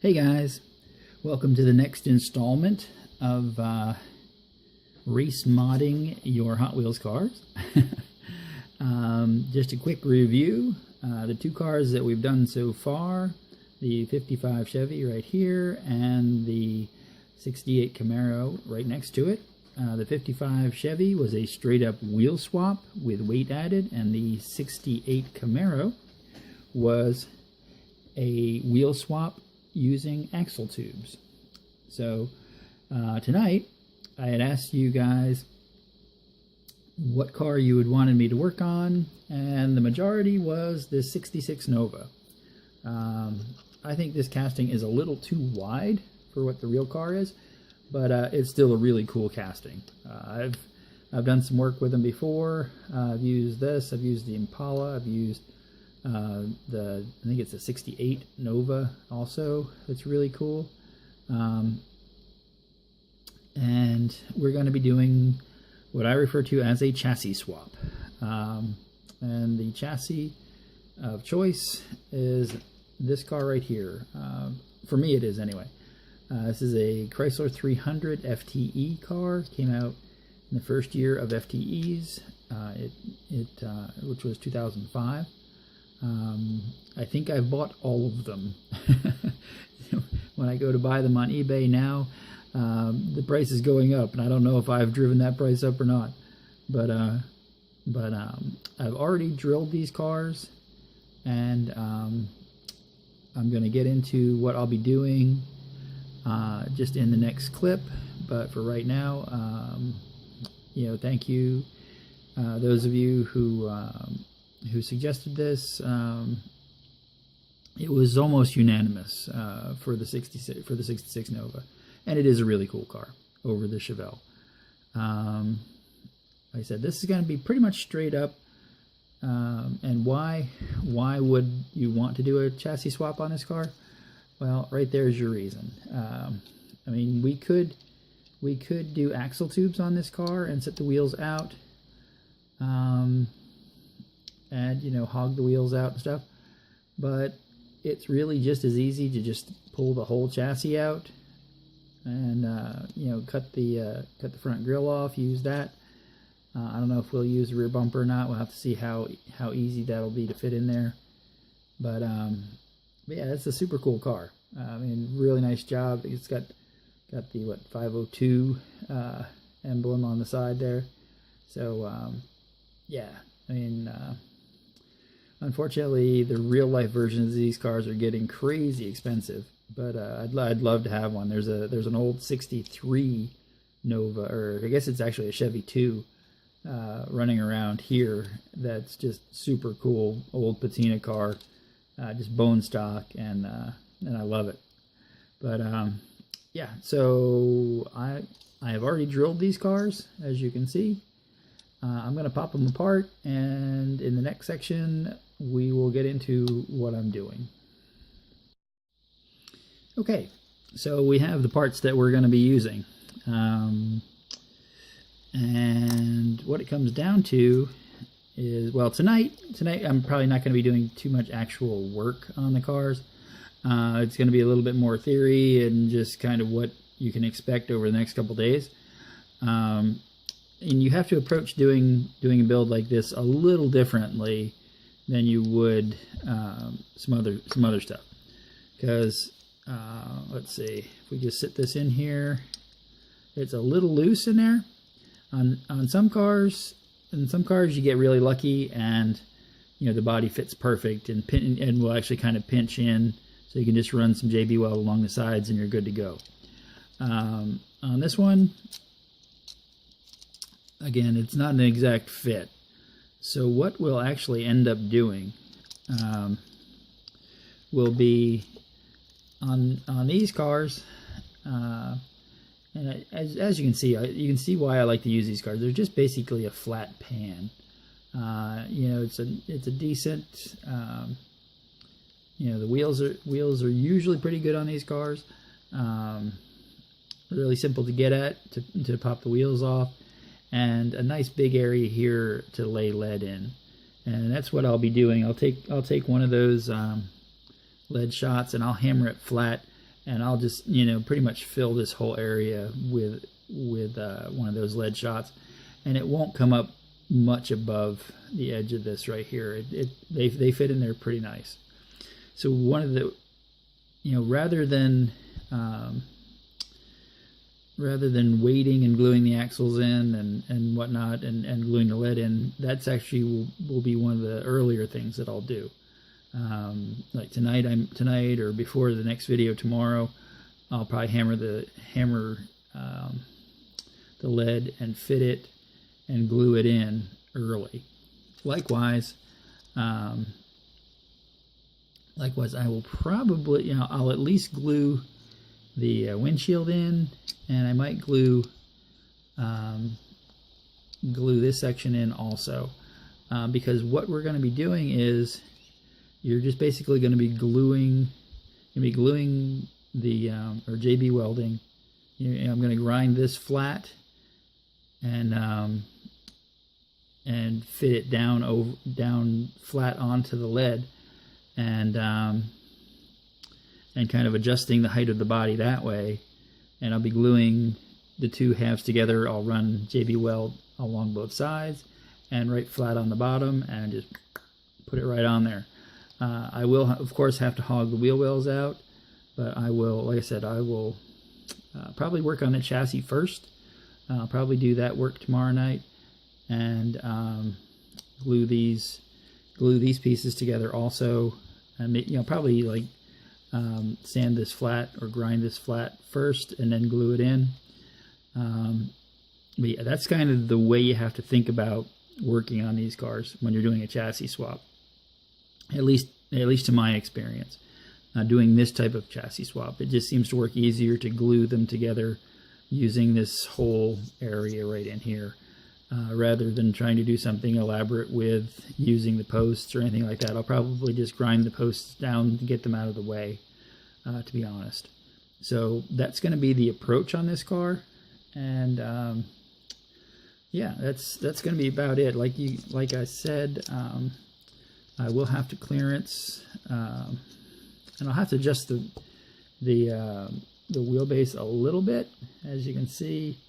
Hey guys, welcome to the next installment of race modding your Hot Wheels cars. Just a quick review. The two cars that we've done so far, the 55 Chevy right here and the 68 Camaro right next to it. The 55 Chevy was a straight up wheel swap with weight added, and the 68 Camaro was a wheel swap using axle tubes. So tonight I had asked you guys what car you would wanted me to work on, and the majority was the 66 Nova. I think this casting is a little too wide for what the real car is, but it's still a really cool casting. I've done some work with them before. I've used this, I've used the Impala, I've used I think it's a 68 Nova also. It's really cool. And we're going to be doing what I refer to as a chassis swap. And the chassis of choice is this car right here. For me it is anyway. This is a Chrysler 300 FTE car. Came out in the first year of FTEs, which was 2005. I think I've bought all of them. When I go to buy them on eBay now, the price is going up, and I don't know if I've driven that price up or not. But I've already drilled these cars, and I'm going to get into what I'll be doing just in the next clip. But for right now, thank you, those of you who suggested this. It was almost unanimous for the 66 Nova, and it is a really cool car over the Chevelle. Like I said, this is going to be pretty much straight up. And why would you want to do a chassis swap on this car? Well, right there is your reason. I mean, we could do axle tubes on this car and set the wheels out. And hog the wheels out and stuff, but it's really just as easy to just pull the whole chassis out and cut the front grille off, use that. I don't know if we'll use the rear bumper or not. We'll have to see how easy that'll be to fit in there, but yeah, it's a super cool car. I mean, really nice job. It's got the 502 emblem on the side there. So yeah, I mean, unfortunately, the real-life versions of these cars are getting crazy expensive, but I'd love to have one. There's an old 63 Nova, or I guess it's actually a Chevy 2, running around here that's just super cool, old patina car, just bone stock, and I love it. But yeah, so I have already drilled these cars, as you can see. I'm going to pop them apart, and in the next section we will get into what I'm doing. Okay, so we have the parts that we're going to be using. And what it comes down to is, well, tonight I'm probably not going to be doing too much actual work on the cars. It's going to be a little bit more theory and just kind of what you can expect over the next couple days. And you have to approach doing a build like this a little differently than you would some other stuff. Because let's see, if we just sit this in here, it's a little loose in there. On some cars, you get really lucky, and the body fits perfect and will actually kind of pinch in, so you can just run some JB Weld along the sides and you're good to go. On this one, again, it's not an exact fit. So what we'll actually end up doing will be on these cars, and as you can see why I like to use these cars. They're just basically a flat pan. It's a decent. The wheels are usually pretty good on these cars. Really simple to get at to pop the wheels off. And a nice big area here to lay lead in, and that's what I'll be doing. I'll take one of those lead shots and I'll hammer it flat and I'll just, you know, pretty much fill this whole area with one of those lead shots, and it won't come up much above the edge of this right here. They fit in there pretty nice. So one of the, you know, rather than waiting and gluing the axles in and whatnot and gluing the lead in, that's actually will be one of the earlier things that I'll do. Like tonight or before the next video tomorrow, I'll probably hammer the lead and fit it and glue it in early. Likewise, I will probably, you know, I'll at least glue the windshield in, and I might glue this section in also, because what we're going to be doing is you're just basically going to be gluing the or JB welding. I'm going to grind this flat and fit it down flat onto the lead, and kind of adjusting the height of the body that way. And I'll be gluing the two halves together. I'll run JB Weld along both sides and right flat on the bottom, and just put it right on there. I will, of course, have to hog the wheel wells out, but I will, like I said, I will probably work on the chassis first. I'll probably do that work tomorrow night, and glue these pieces together also, and you know, probably like sand this flat or grind this flat first and then glue it in. But yeah, that's kind of the way you have to think about working on these cars when you're doing a chassis swap. At least to my experience, doing this type of chassis swap, it just seems to work easier to glue them together using this whole area right in here, rather than trying to do something elaborate with using the posts or anything like that. I'll probably just grind the posts down to get them out of the way, to be honest. So that's going to be the approach on this car, and yeah, that's going to be about it. Like I said, I will have to clearance, and I'll have to adjust the wheelbase a little bit. As you can see,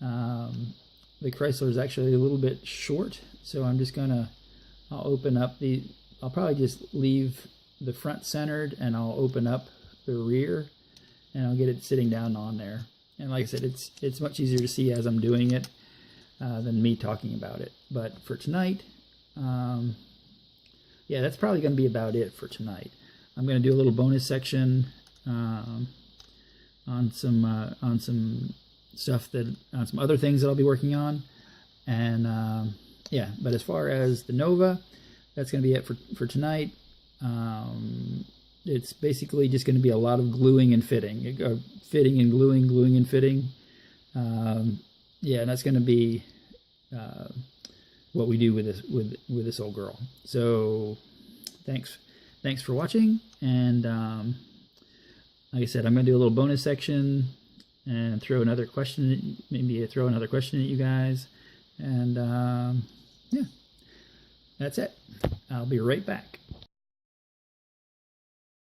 the Chrysler is actually a little bit short, so I'm just I'll open up I'll probably just leave the front centered, and I'll open up the rear, and I'll get it sitting down on there. And like I said, it's much easier to see as I'm doing it than me talking about it. But for tonight, yeah, that's probably going to be about it for tonight. I'm going to do a little bonus section on some stuff on some other things that I'll be working on, and yeah. But as far as the Nova, that's going to be it for tonight. It's basically just going to be a lot of gluing and fitting, fitting and gluing and fitting. Yeah, and that's going to be what we do with this old girl. So thanks for watching, and like I said, I'm going to do a little bonus section and throw another question at you guys, and yeah, that's it. I'll be right back.